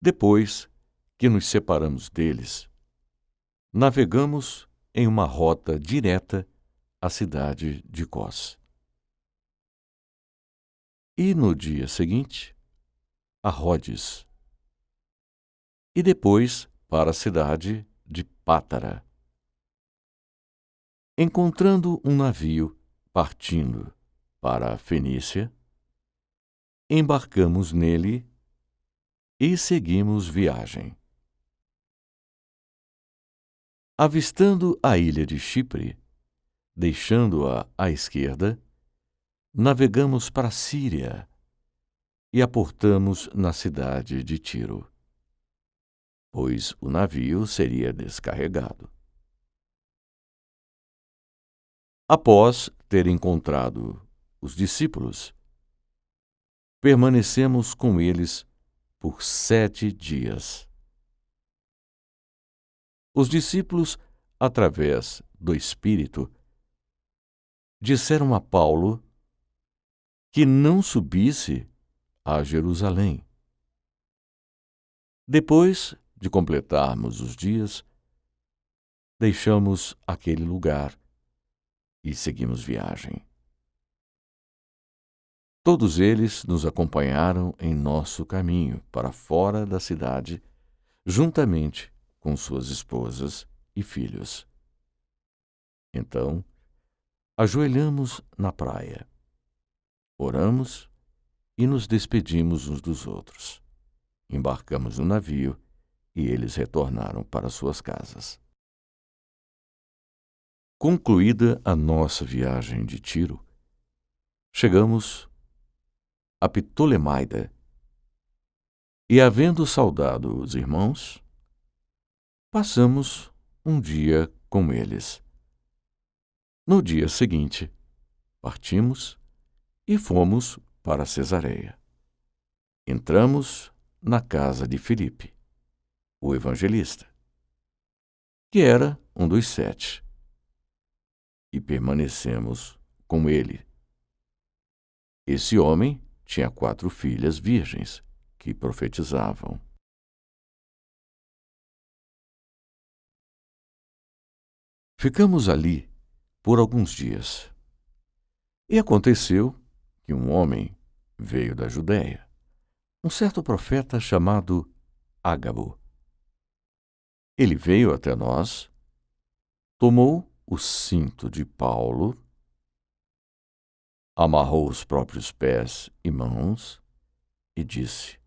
Depois que nos separamos deles, navegamos em uma rota direta à cidade de Cós. E no dia seguinte, a Rhodes, e depois para a cidade de Pátara. Encontrando um navio partindo para a Fenícia, embarcamos nele e seguimos viagem. Avistando a ilha de Chipre, deixando-a à esquerda, navegamos para a Síria e aportamos na cidade de Tiro, pois o navio seria descarregado. Após ter encontrado os discípulos, permanecemos com eles por 7 dias. Os discípulos, através do Espírito, disseram a Paulo que não subisse a Jerusalém. Depois de completarmos os dias, deixamos aquele lugar e seguimos viagem. Todos eles nos acompanharam em nosso caminho para fora da cidade, juntamente com suas esposas e filhos. Então, ajoelhamos na praia, oramos e nos despedimos uns dos outros. Embarcamos no navio e eles retornaram para suas casas. Concluída a nossa viagem de Tiro, chegamos a Ptolemaida e, havendo saudado os irmãos, passamos um dia com eles. No dia seguinte, partimos e fomos para Cesareia. Entramos na casa de Filipe, o evangelista, que era um dos 7, e permanecemos com ele. Esse homem tinha 4 filhas virgens que profetizavam. Ficamos ali por alguns dias. E aconteceu que um homem veio da Judéia, um certo profeta chamado Ágabo. Ele veio até nós, tomou o cinto de Paulo, amarrou os próprios pés e mãos e disse: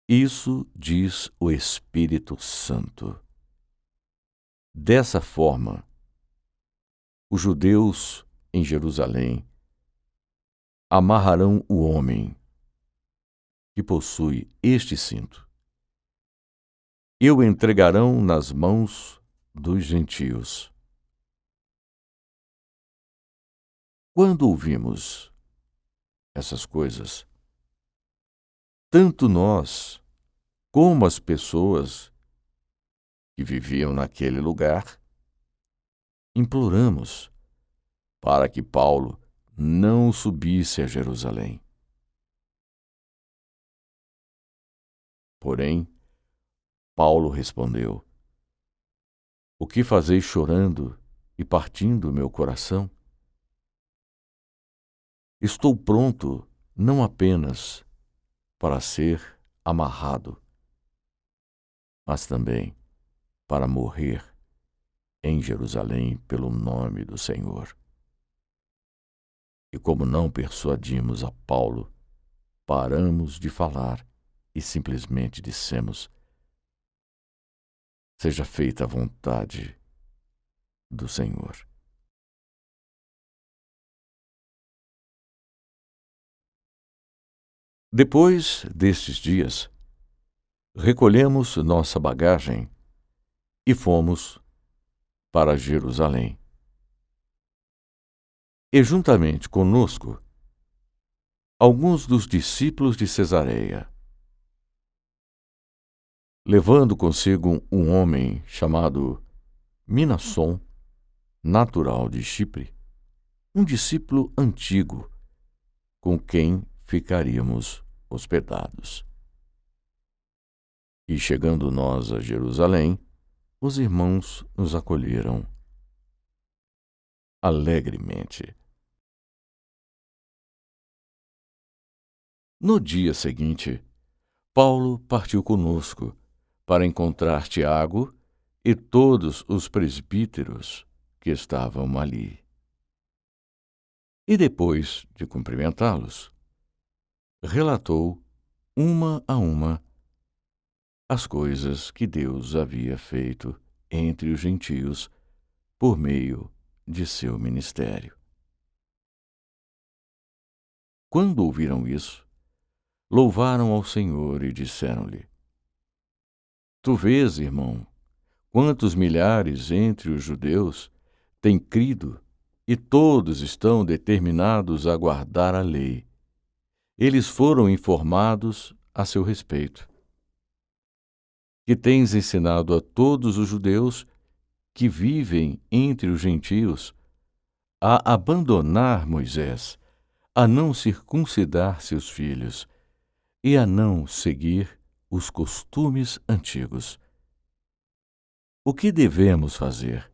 "Isso diz o Espírito Santo. Dessa forma, os judeus em Jerusalém amarrarão o homem que possui este cinto e o entregarão nas mãos dos gentios." Quando ouvimos essas coisas, tanto nós como as pessoas que viviam naquele lugar imploramos para que Paulo não subisse a Jerusalém. Porém, Paulo respondeu: "O que fazeis chorando e partindo o meu coração? Estou pronto não apenas para ser amarrado, mas também para morrer em Jerusalém pelo nome do Senhor." E como não persuadimos a Paulo, paramos de falar e simplesmente dissemos: "Seja feita a vontade do Senhor." Depois destes dias, recolhemos nossa bagagem e fomos para Jerusalém. E juntamente conosco, alguns dos discípulos de Cesareia, levando consigo um homem chamado Minasson, natural de Chipre, um discípulo antigo, com quem ficaríamos hospedados. E chegando nós a Jerusalém, os irmãos nos acolheram alegremente. No dia seguinte, Paulo partiu conosco para encontrar Tiago e todos os presbíteros que estavam ali. E depois de cumprimentá-los, relatou, uma a uma, as coisas que Deus havia feito entre os gentios por meio de seu ministério. Quando ouviram isso, louvaram ao Senhor e disseram-lhe: Tu vês, irmão, quantos milhares entre os judeus têm crido e todos estão determinados a guardar a lei. Eles foram informados a seu respeito. Que tens ensinado a todos os judeus que vivem entre os gentios a abandonar Moisés, a não circuncidar seus filhos e a não seguir os costumes antigos. O que devemos fazer?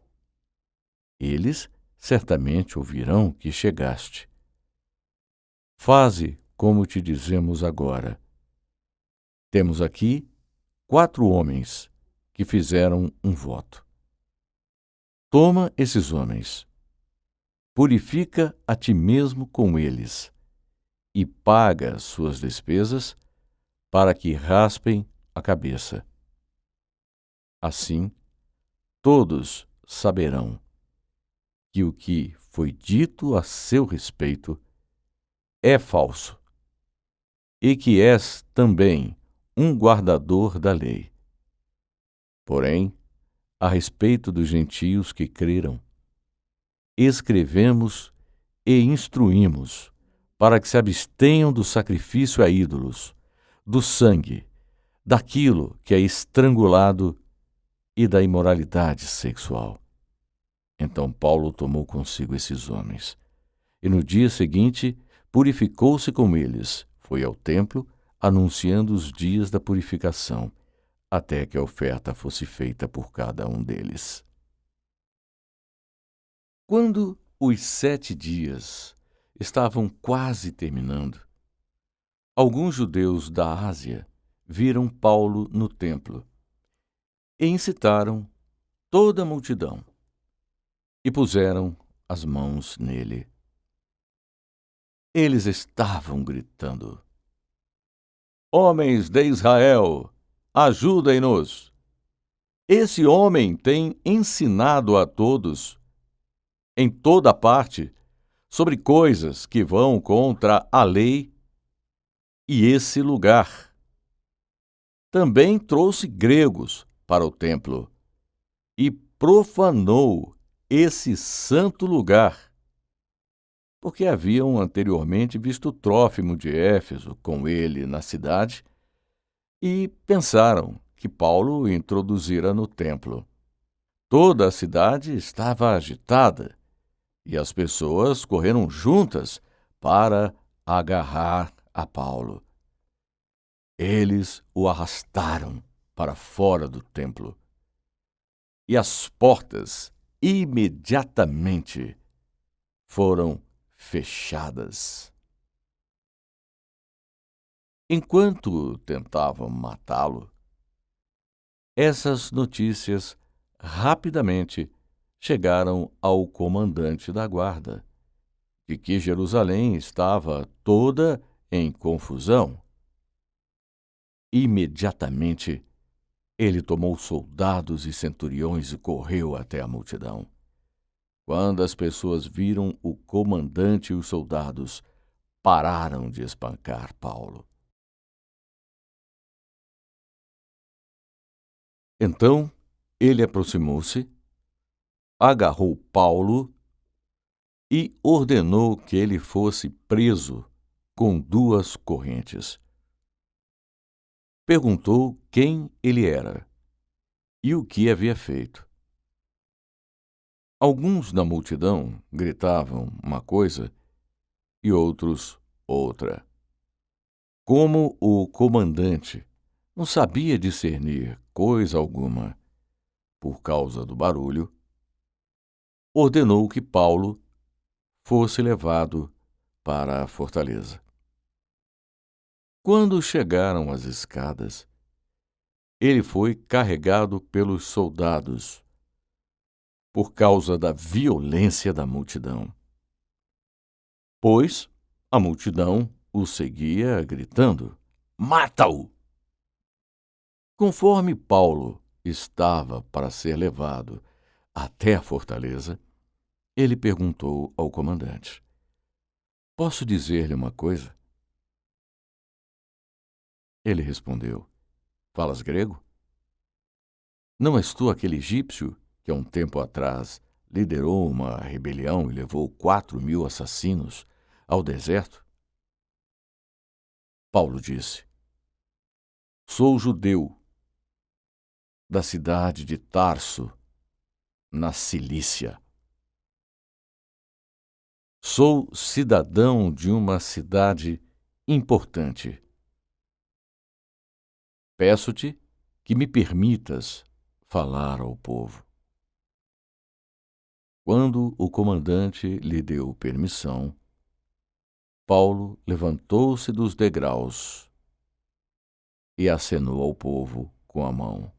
Eles certamente ouvirão que chegaste. Faze como te dizemos agora. Temos aqui 4 homens que fizeram um voto. Toma esses homens, purifica a ti mesmo com eles e paga suas despesas para que raspem a cabeça. Assim, todos saberão que o que foi dito a seu respeito é falso e que és também um guardador da lei. Porém, a respeito dos gentios que creram, escrevemos e instruímos para que se abstenham do sacrifício a ídolos, do sangue, daquilo que é estrangulado e da imoralidade sexual. Então Paulo tomou consigo esses homens, e no dia seguinte purificou-se com eles, foi ao templo, anunciando os dias da purificação, até que a oferta fosse feita por cada um deles. Quando os 7 dias estavam quase terminando, alguns judeus da Ásia viram Paulo no templo e incitaram toda a multidão e puseram as mãos nele. Eles estavam gritando: Homens de Israel, ajudem-nos! Esse homem tem ensinado a todos, em toda parte, sobre coisas que vão contra a lei e esse lugar. Também trouxe gregos para o templo e profanou esse santo lugar, porque haviam anteriormente visto Trófimo de Éfeso com ele na cidade e pensaram que Paulo o introduzira no templo. Toda a cidade estava agitada e as pessoas correram juntas para agarrar a Paulo. Eles o arrastaram para fora do templo e as portas imediatamente foram fechadas. Enquanto tentavam matá-lo, essas notícias rapidamente chegaram ao comandante da guarda, de que Jerusalém estava toda em confusão. Imediatamente, ele tomou soldados e centuriões e correu até a multidão. Quando as pessoas viram o comandante e os soldados, pararam de espancar Paulo. Então, ele aproximou-se, agarrou Paulo e ordenou que ele fosse preso com 2 correntes. Perguntou quem ele era e o que havia feito. Alguns da multidão gritavam uma coisa e outros outra. Como o comandante não sabia discernir coisa alguma por causa do barulho, ordenou que Paulo fosse levado para a fortaleza. Quando chegaram às escadas, ele foi carregado pelos soldados por causa da violência da multidão, pois a multidão o seguia gritando: "Mata-o!" Conforme Paulo estava para ser levado até a fortaleza, ele perguntou ao comandante: "Posso dizer-lhe uma coisa?" Ele respondeu: "Falas grego? Não és tu aquele egípcio que há um tempo atrás liderou uma rebelião e levou 4.000 assassinos ao deserto?" Paulo disse: "Sou judeu, da cidade de Tarso, na Cilícia. Sou cidadão de uma cidade importante. Peço-te que me permitas falar ao povo." Quando o comandante lhe deu permissão, Paulo levantou-se dos degraus e acenou ao povo com a mão.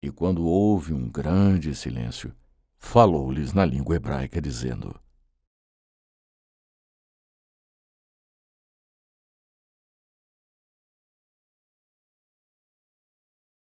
E quando houve um grande silêncio, falou-lhes na língua hebraica, dizendo: